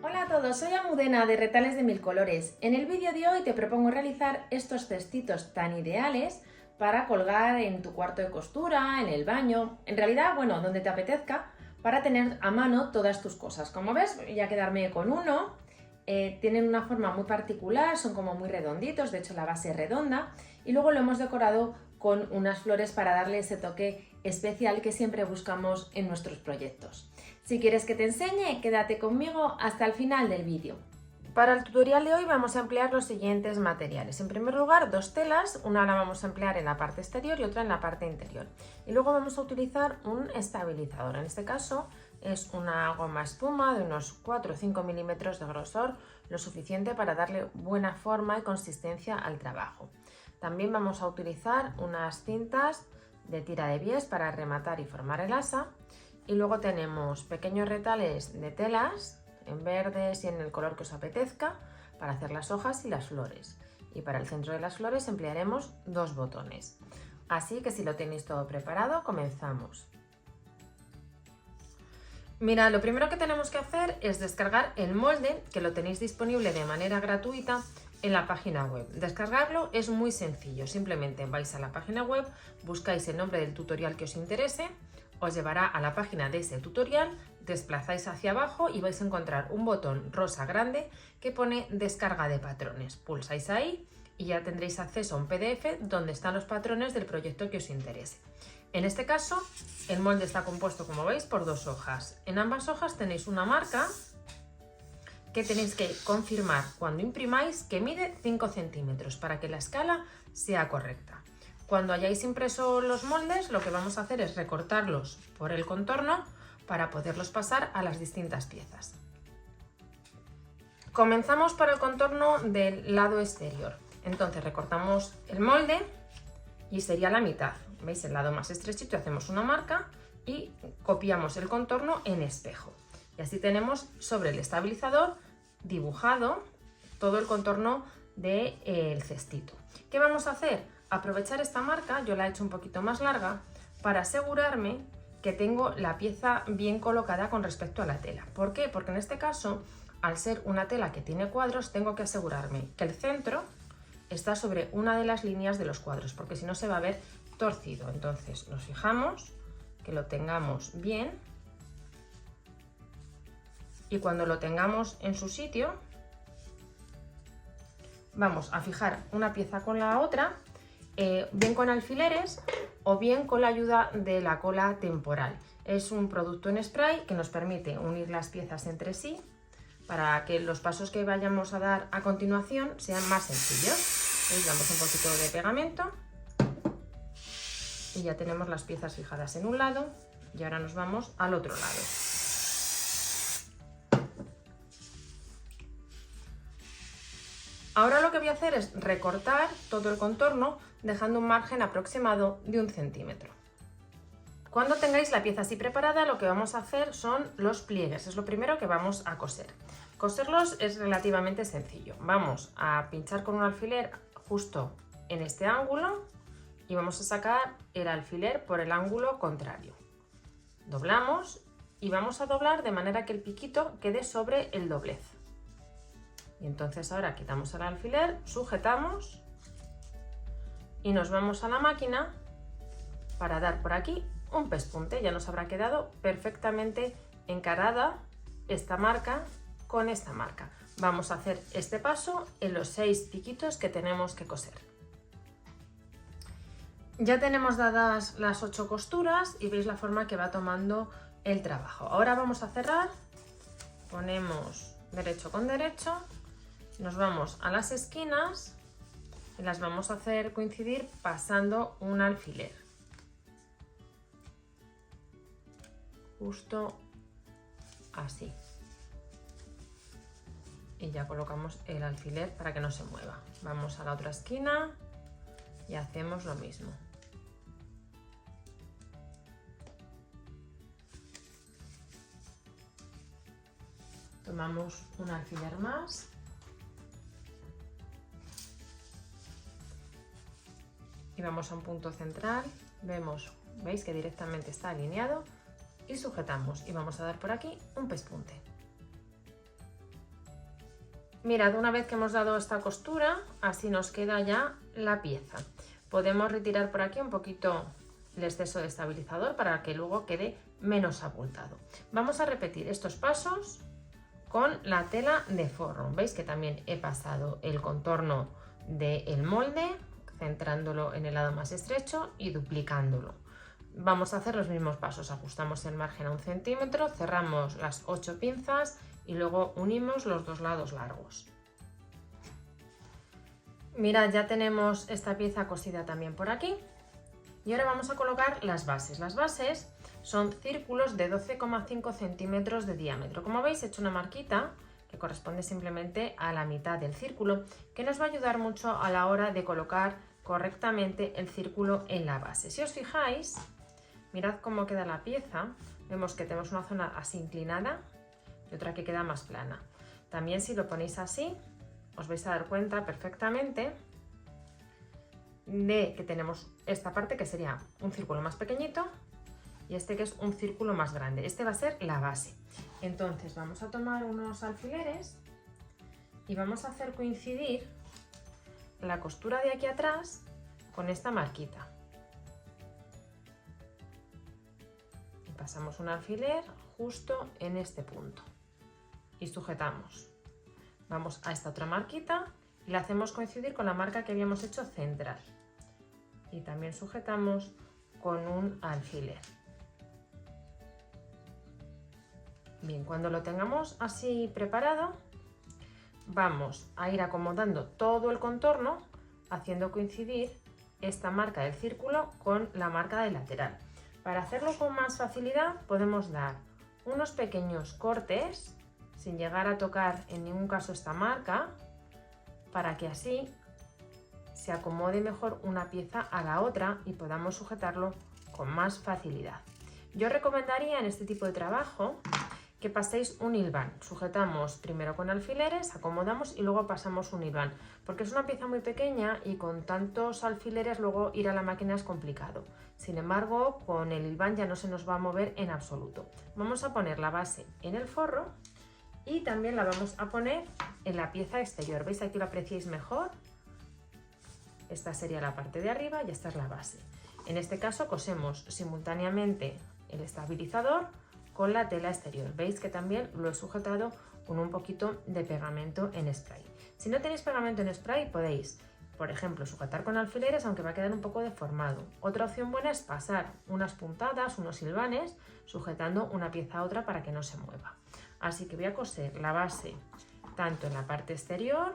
Hola a todos, soy Almudena de Retales de Mil Colores. En el vídeo de hoy te propongo realizar estos cestitos tan ideales para colgar en tu cuarto de costura, en el baño, en realidad, bueno, donde te apetezca, para tener a mano todas tus cosas. Como ves, voy a quedarme con uno. Tienen una forma muy particular, son como muy redonditos, de hecho la base es redonda, y luego lo hemos decorado con unas flores para darle ese toque especial que siempre buscamos en nuestros proyectos. Si quieres que te enseñe, quédate conmigo hasta el final del vídeo. Para el tutorial de hoy vamos a emplear los siguientes materiales. En primer lugar, dos telas, una la vamos a emplear en la parte exterior y otra en la parte interior. Y luego vamos a utilizar un estabilizador, en este caso es una goma espuma de unos 4 o 5 milímetros de grosor, lo suficiente para darle buena forma y consistencia al trabajo. También vamos a utilizar unas cintas de tira de bies para rematar y formar el asa. Y luego tenemos pequeños retales de telas en verdes y en el color que os apetezca para hacer las hojas y las flores. Y para el centro de las flores emplearemos dos botones. Así que si lo tenéis todo preparado, comenzamos. Mira, lo primero que tenemos que hacer es descargar el molde, que lo tenéis disponible de manera gratuita en la página web. Descargarlo es muy sencillo, simplemente vais a la página web, buscáis el nombre del tutorial que os interese, os llevará a la página de ese tutorial, desplazáis hacia abajo y vais a encontrar un botón rosa grande que pone descarga de patrones. Pulsáis ahí y ya tendréis acceso a un PDF donde están los patrones del proyecto que os interese. En este caso, el molde está compuesto, como veis, por dos hojas. En ambas hojas tenéis una marca que tenéis que confirmar cuando imprimáis que mide 5 centímetros para que la escala sea correcta. Cuando hayáis impreso los moldes, lo que vamos a hacer es recortarlos por el contorno para poderlos pasar a las distintas piezas. Comenzamos por el contorno del lado exterior. Entonces recortamos el molde y sería la mitad. ¿Veis? El lado más estrechito, hacemos una marca y copiamos el contorno en espejo. Y así tenemos sobre el estabilizador dibujado todo el contorno del cestito. ¿Qué vamos a hacer? Aprovechar esta marca, yo la he hecho un poquito más larga, para asegurarme que tengo la pieza bien colocada con respecto a la tela. ¿Por qué? Porque en este caso, al ser una tela que tiene cuadros, tengo que asegurarme que el centro está sobre una de las líneas de los cuadros, porque si no se va a ver torcido. Entonces nos fijamos que lo tengamos bien y cuando lo tengamos en su sitio vamos a fijar una pieza con la otra, bien con alfileres o bien con la ayuda de la cola temporal. Es un producto en spray que nos permite unir las piezas entre sí para que los pasos que vayamos a dar a continuación sean más sencillos. ¿Veis? Damos un poquito de pegamento y ya tenemos las piezas fijadas en un lado y ahora nos vamos al otro lado. Ahora lo que voy a hacer es recortar todo el contorno dejando un margen aproximado de 1 centímetro. Cuando tengáis la pieza así preparada, lo que vamos a hacer son los pliegues, es lo primero que vamos a coser. Coserlos es relativamente sencillo. Vamos a pinchar con un alfiler justo en este ángulo y vamos a sacar el alfiler por el ángulo contrario. Doblamos y vamos a doblar de manera que el piquito quede sobre el doblez. Y entonces ahora quitamos el alfiler, sujetamos y nos vamos a la máquina para dar por aquí un pespunte. Ya nos habrá quedado perfectamente encarada esta marca con esta marca. Vamos a hacer este paso en los 6 piquitos que tenemos que coser. Ya tenemos dadas las 8 costuras y veis la forma que va tomando el trabajo. Ahora vamos a cerrar, ponemos derecho con derecho, nos vamos a las esquinas y las vamos a hacer coincidir pasando un alfiler. Justo así. Y ya colocamos el alfiler para que no se mueva. Vamos a la otra esquina y hacemos lo mismo. Tomamos un alfiler más. Y vamos a un punto central. Veis que directamente está alineado y sujetamos y vamos a dar por aquí un pespunte. Mirad, una vez que hemos dado esta costura, así nos queda ya la pieza. Podemos retirar por aquí un poquito el exceso de estabilizador para que luego quede menos abultado. Vamos a repetir estos pasos con la tela de forro. Veis que también he pasado el contorno del molde, centrándolo en el lado más estrecho y duplicándolo. Vamos a hacer los mismos pasos. Ajustamos el margen a 1 centímetro, cerramos las 8 pinzas y luego unimos los dos lados largos. Mirad, ya tenemos esta pieza cosida también por aquí. Y ahora vamos a colocar las bases. Las bases son círculos de 12,5 centímetros de diámetro. Como veis, he hecho una marquita que corresponde simplemente a la mitad del círculo, que nos va a ayudar mucho a la hora de colocar correctamente el círculo en la base. Si os fijáis, mirad cómo queda la pieza. Vemos que tenemos una zona así inclinada y otra que queda más plana. También si lo ponéis así, os vais a dar cuenta perfectamente de que tenemos esta parte que sería un círculo más pequeñito y este que es un círculo más grande. Este va a ser la base. Entonces vamos a tomar unos alfileres y vamos a hacer coincidir la costura de aquí atrás con esta marquita. Y pasamos un alfiler justo en este punto y sujetamos. Vamos a esta otra marquita y la hacemos coincidir con la marca que habíamos hecho central. Y también sujetamos con un alfiler. Bien, cuando lo tengamos así preparado, vamos a ir acomodando todo el contorno, haciendo coincidir esta marca del círculo con la marca del lateral. Para hacerlo con más facilidad, podemos dar unos pequeños cortes, sin llegar a tocar en ningún caso esta marca, para que así se acomode mejor una pieza a la otra y podamos sujetarlo con más facilidad. Yo recomendaría en este tipo de trabajo que paséis un hilván. Sujetamos primero con alfileres, acomodamos y luego pasamos un hilván, porque es una pieza muy pequeña y con tantos alfileres luego ir a la máquina es complicado. Sin embargo, con el hilván ya no se nos va a mover en absoluto. Vamos a poner la base en el forro y también la vamos a poner en la pieza exterior. ¿Veis? Aquí lo apreciáis mejor. Esta sería la parte de arriba y esta es la base. En este caso cosemos simultáneamente el estabilizador con la tela exterior. Veis que también lo he sujetado con un poquito de pegamento en spray. Si no tenéis pegamento en spray podéis, por ejemplo, sujetar con alfileres, aunque va a quedar un poco deformado. Otra opción buena es pasar unas puntadas, unos hilvanes, sujetando una pieza a otra para que no se mueva. Así que voy a coser la base tanto en la parte exterior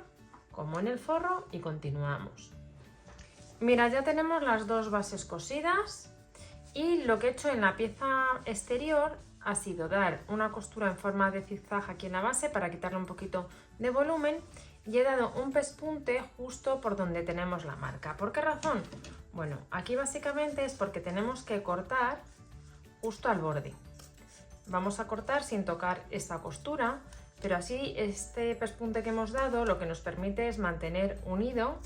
como en el forro y continuamos. Mira, ya tenemos las dos bases cosidas y lo que he hecho en la pieza exterior ha sido dar una costura en forma de zigzag aquí en la base para quitarle un poquito de volumen y he dado un pespunte justo por donde tenemos la marca. ¿Por qué razón? Bueno, aquí básicamente es porque tenemos que cortar justo al borde. Vamos a cortar sin tocar esta costura, pero así este pespunte que hemos dado lo que nos permite es mantener unido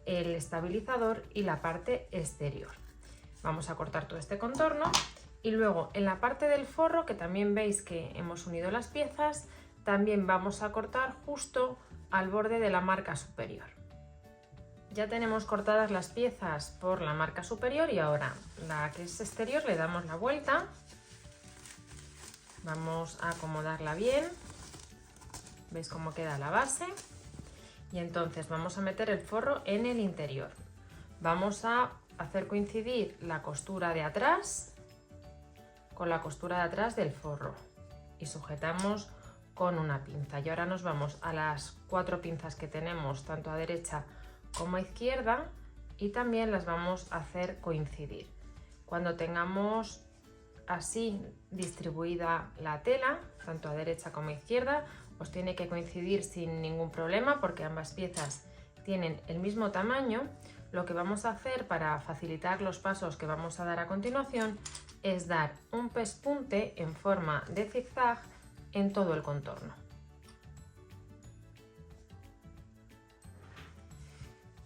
el estabilizador y la parte exterior. Vamos a cortar todo este contorno y luego en la parte del forro, que también veis que hemos unido las piezas, también vamos a cortar justo al borde de la marca superior. Ya tenemos cortadas las piezas por la marca superior y ahora la que es exterior le damos la vuelta. Vamos a acomodarla bien. ¿Veis cómo queda la base? Y entonces vamos a meter el forro en el interior. Vamos a hacer coincidir la costura de atrás con la costura de atrás del forro y sujetamos con una pinza. Y ahora nos vamos a las 4 pinzas que tenemos tanto a derecha como a izquierda y también las vamos a hacer coincidir. Cuando tengamos así distribuida la tela, tanto a derecha como a izquierda, os tiene que coincidir sin ningún problema porque ambas piezas tienen el mismo tamaño. Lo que vamos a hacer para facilitar los pasos que vamos a dar a continuación es dar un pespunte en forma de zigzag en todo el contorno.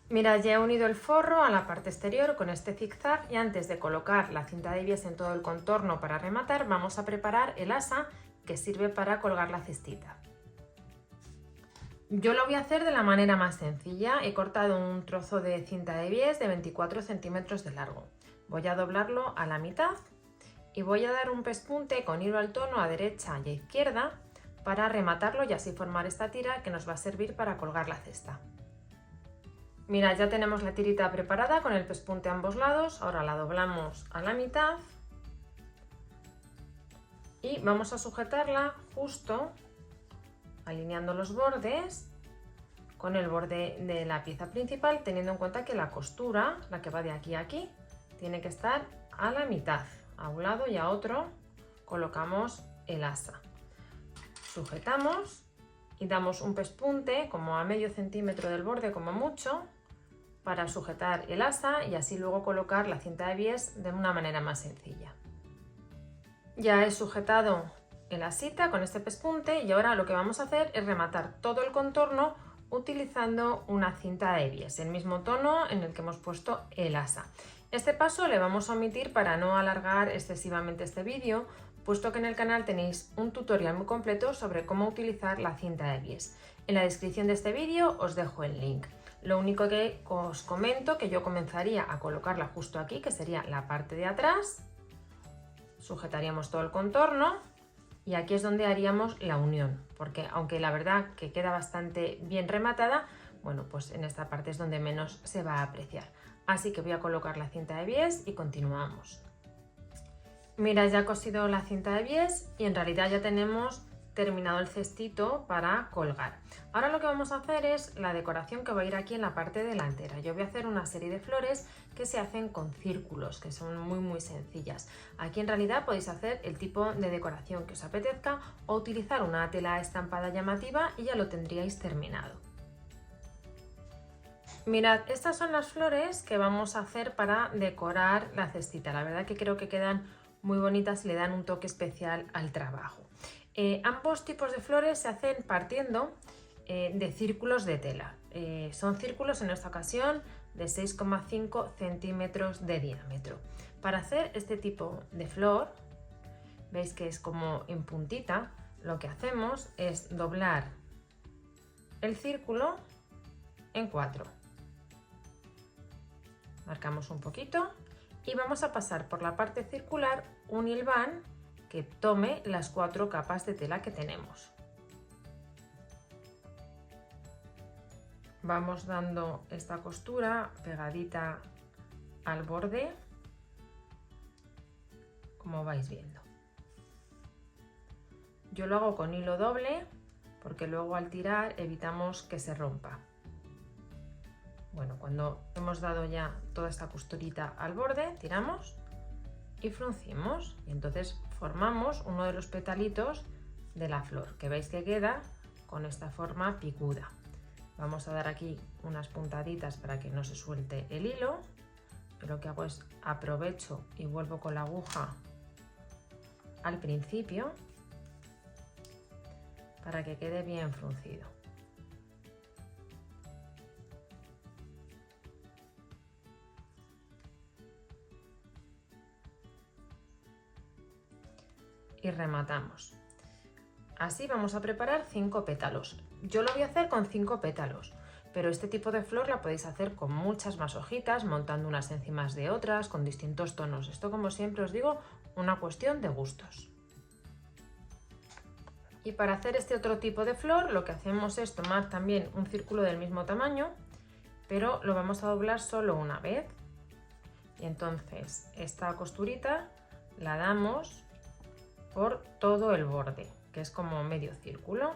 Mirad, ya he unido el forro a la parte exterior con este zigzag y antes de colocar la cinta de bies en todo el contorno para rematar, vamos a preparar el asa que sirve para colgar la cestita. Yo lo voy a hacer de la manera más sencilla. He cortado un trozo de cinta de bies de 24 centímetros de largo. Voy a doblarlo a la mitad y voy a dar un pespunte con hilo al tono a derecha y a izquierda para rematarlo y así formar esta tira que nos va a servir para colgar la cesta. Mirad, ya tenemos la tirita preparada con el pespunte a ambos lados. Ahora la doblamos a la mitad y vamos a sujetarla justo alineando los bordes con el borde de la pieza principal, teniendo en cuenta que la costura, la que va de aquí a aquí, tiene que estar a la mitad. A un lado y a otro colocamos el asa. Sujetamos y damos un pespunte como a medio centímetro del borde como mucho para sujetar el asa y así luego colocar la cinta de bies de una manera más sencilla. Ya he sujetado el asita con este pespunte y ahora lo que vamos a hacer es rematar todo el contorno utilizando una cinta de bies, el mismo tono en el que hemos puesto el asa. Este paso le vamos a omitir para no alargar excesivamente este vídeo, puesto que en el canal tenéis un tutorial muy completo sobre cómo utilizar la cinta de bies. En la descripción de este vídeo os dejo el link. Lo único que os comento que yo comenzaría a colocarla justo aquí, que sería la parte de atrás. Sujetaríamos todo el contorno y aquí es donde haríamos la unión, porque aunque la verdad que queda bastante bien rematada, bueno, pues en esta parte es donde menos se va a apreciar. Así que voy a colocar la cinta de bies y continuamos. Mira, ya he cosido la cinta de bies y en realidad ya tenemos terminado el cestito para colgar. Ahora lo que vamos a hacer es la decoración que va a ir aquí en la parte delantera. Yo voy a hacer una serie de flores que se hacen con círculos, que son muy sencillas. Aquí en realidad podéis hacer el tipo de decoración que os apetezca o utilizar una tela estampada llamativa y ya lo tendríais terminado. Mirad, estas son las flores que vamos a hacer para decorar la cestita. La verdad que creo que quedan muy bonitas y le dan un toque especial al trabajo. Ambos tipos de flores se hacen partiendo de círculos de tela. Son círculos en esta ocasión de 6,5 centímetros de diámetro. Para hacer este tipo de flor, veis que es como en puntita, lo que hacemos es doblar el círculo en 4. Marcamos un poquito y vamos a pasar por la parte circular un hilván que tome las 4 capas de tela que tenemos. Vamos dando esta costura pegadita al borde, como vais viendo. Yo lo hago con hilo doble porque luego al tirar evitamos que se rompa. Bueno, cuando hemos dado ya toda esta costurita al borde, tiramos y fruncimos y entonces formamos uno de los petalitos de la flor, que veis que queda con esta forma picuda. Vamos a dar aquí unas puntaditas para que no se suelte el hilo. Yo lo que hago es aprovecho y vuelvo con la aguja al principio para que quede bien fruncido. Y rematamos. Así vamos a preparar 5 pétalos. Yo lo voy a hacer con 5 pétalos, pero este tipo de flor la podéis hacer con muchas más hojitas, montando unas encima de otras, con distintos tonos. Esto, como siempre os digo, una cuestión de gustos. Y para hacer este otro tipo de flor, lo que hacemos es tomar también un círculo del mismo tamaño, pero lo vamos a doblar solo una vez. Y entonces esta costurita la damos por todo el borde, que es como medio círculo.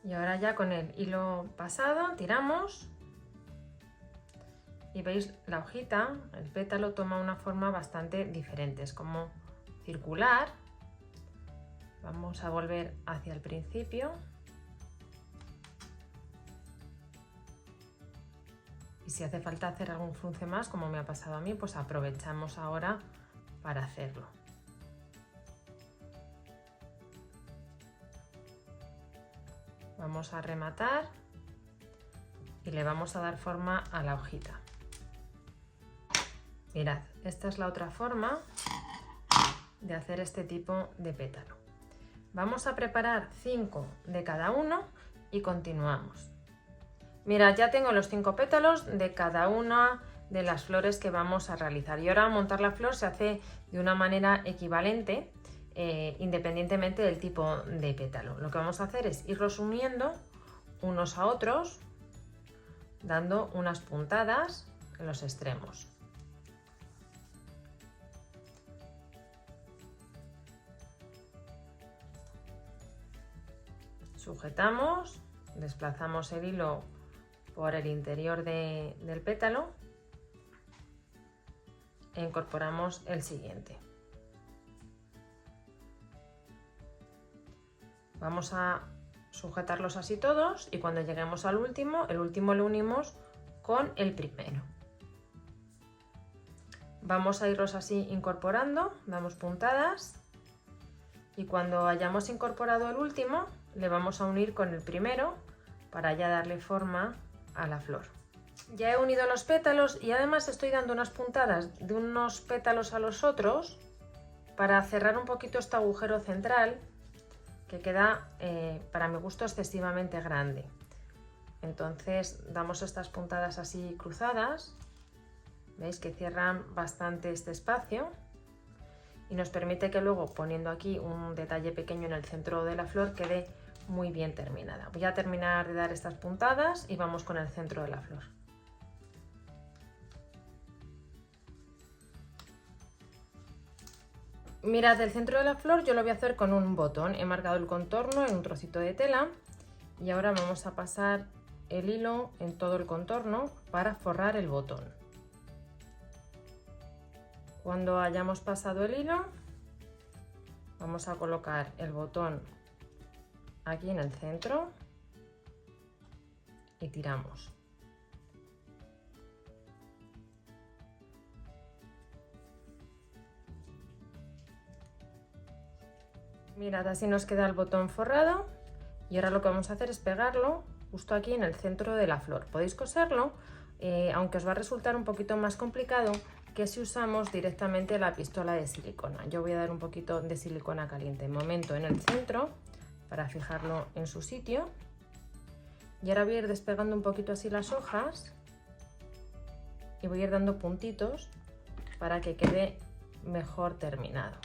Y ahora ya con el hilo pasado tiramos y veis la hojita, el pétalo toma una forma bastante diferente, es como circular. Vamos a volver hacia el principio. Y si hace falta hacer algún frunce más, como me ha pasado a mí, pues aprovechamos ahora para hacerlo. Vamos a rematar y le vamos a dar forma a la hojita. Mirad, esta es la otra forma de hacer este tipo de pétalo. Vamos a preparar 5 de cada uno y continuamos. Mirad, ya tengo los 5 pétalos de cada una de las flores que vamos a realizar. Y ahora montar la flor se hace de una manera equivalente, independientemente del tipo de pétalo. Lo que vamos a hacer es irlos uniendo unos a otros, dando unas puntadas en los extremos. Sujetamos, desplazamos el hilo por el interior del pétalo e incorporamos el siguiente. Vamos a sujetarlos así todos y cuando lleguemos al último, el último lo unimos con el primero. Vamos a irlos así incorporando, damos puntadas y cuando hayamos incorporado el último, le vamos a unir con el primero para ya darle forma a la flor. Ya he unido los pétalos y además estoy dando unas puntadas de unos pétalos a los otros para cerrar un poquito este agujero central que queda, para mi gusto, excesivamente grande. Entonces damos estas puntadas así cruzadas, veis que cierran bastante este espacio y nos permite que luego, poniendo aquí un detalle pequeño en el centro de la flor, quede muy bien terminada. Voy a terminar de dar estas puntadas y vamos con el centro de la flor. Mirad, el centro de la flor yo lo voy a hacer con un botón. He marcado el contorno en un trocito de tela y ahora vamos a pasar el hilo en todo el contorno para forrar el botón. Cuando hayamos pasado el hilo, vamos a colocar el botón aquí en el centro y tiramos. Mirad, así nos queda el botón forrado y ahora lo que vamos a hacer es pegarlo justo aquí en el centro de la flor. Podéis coserlo, aunque os va a resultar un poquito más complicado que si usamos directamente la pistola de silicona. Yo voy a dar un poquito de silicona caliente de momento en el centro para fijarlo en su sitio y ahora voy a ir despegando un poquito así las hojas y voy a ir dando puntitos para que quede mejor terminado.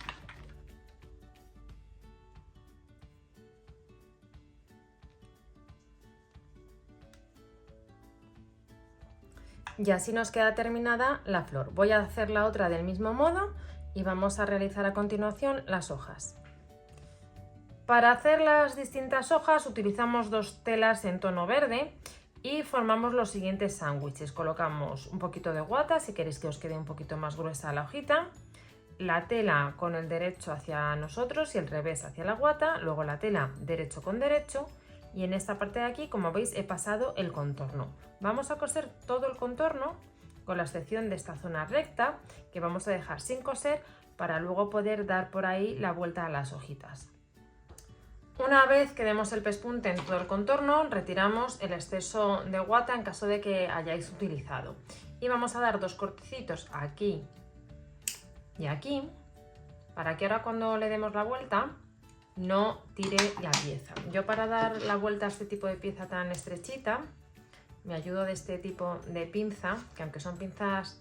Y así nos queda terminada la flor. Voy a hacer la otra del mismo modo y vamos a realizar a continuación las hojas. Para hacer las distintas hojas utilizamos 2 telas en tono verde y formamos los siguientes sándwiches. Colocamos un poquito de guata si queréis que os quede un poquito más gruesa la hojita, la tela con el derecho hacia nosotros y el revés hacia la guata, luego la tela derecho con derecho. Y en esta parte de aquí, como veis, he pasado el contorno. Vamos a coser todo el contorno, con la excepción de esta zona recta, que vamos a dejar sin coser para luego poder dar por ahí la vuelta a las hojitas. Una vez que demos el pespunte en todo el contorno, retiramos el exceso de guata en caso de que hayáis utilizado. Y vamos a dar 2 cortecitos aquí y aquí, para que ahora cuando le demos la vuelta, no tire la pieza. Yo para dar la vuelta a este tipo de pieza tan estrechita me ayudo de este tipo de pinza, que aunque son pinzas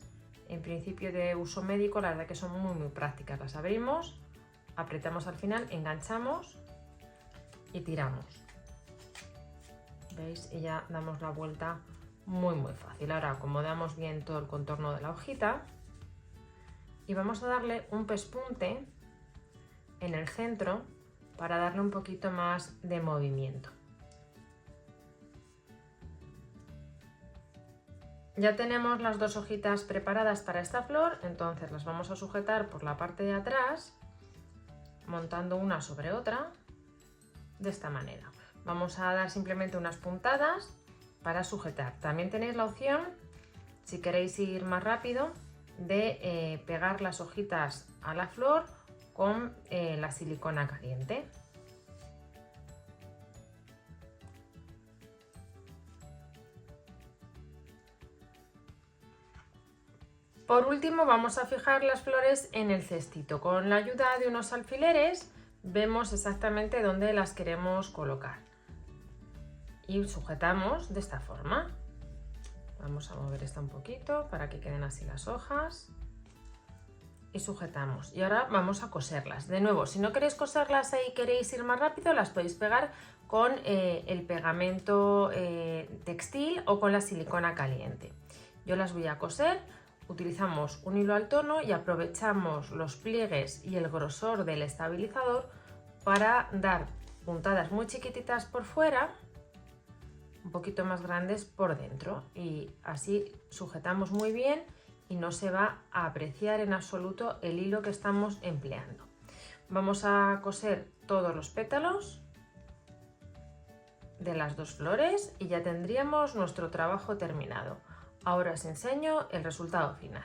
en principio de uso médico, la verdad que son muy prácticas. Las abrimos, apretamos al final, enganchamos y tiramos. ¿Veis? Y ya damos la vuelta muy fácil. Ahora acomodamos bien todo el contorno de la hojita y vamos a darle un pespunte en el centro para darle un poquito más de movimiento. Ya tenemos las 2 hojitas preparadas para esta flor, entonces las vamos a sujetar por la parte de atrás, montando una sobre otra, de esta manera. Vamos a dar simplemente unas puntadas para sujetar. También tenéis la opción, si queréis ir más rápido, de pegar las hojitas a la flor con la silicona caliente. Por último, vamos a fijar las flores en el cestito. Con la ayuda de unos alfileres vemos exactamente dónde las queremos colocar. Y sujetamos de esta forma. Vamos a mover esta un poquito para que queden así las hojas. Y sujetamos. Y ahora vamos a coserlas. De nuevo, si no queréis coserlas y queréis ir más rápido, las podéis pegar con el pegamento textil o con la silicona caliente. Yo las voy a coser. Utilizamos un hilo al tono y aprovechamos los pliegues y el grosor del estabilizador para dar puntadas muy chiquititas por fuera, un poquito más grandes por dentro, y así sujetamos muy bien y no se va a apreciar en absoluto el hilo que estamos empleando. Vamos a coser todos los pétalos de las dos flores y ya tendríamos nuestro trabajo terminado. Ahora os enseño el resultado final.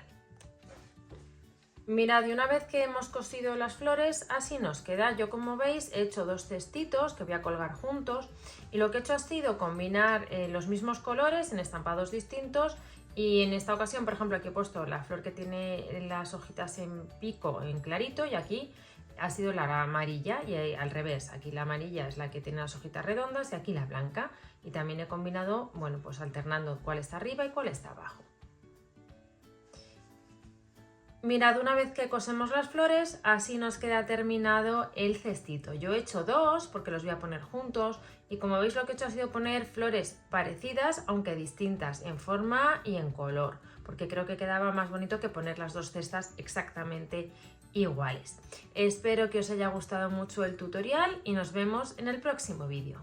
Mirad, y una vez que hemos cosido las flores, así nos queda. Yo, como veis, he hecho dos cestitos que voy a colgar juntos y lo que he hecho ha sido combinar los mismos colores en estampados distintos, y en esta ocasión, por ejemplo, aquí he puesto la flor que tiene las hojitas en pico, en clarito, y aquí ha sido la amarilla, y al revés, aquí la amarilla es la que tiene las hojitas redondas y aquí la blanca. Y también he combinado, bueno, pues alternando cuál está arriba y cuál está abajo. Mirad, una vez que cosemos las flores, así nos queda terminado el cestito. Yo he hecho dos porque los voy a poner juntos, y como veis lo que he hecho ha sido poner flores parecidas aunque distintas en forma y en color, porque creo que quedaba más bonito que poner las dos cestas exactamente iguales. Espero que os haya gustado mucho el tutorial y nos vemos en el próximo vídeo.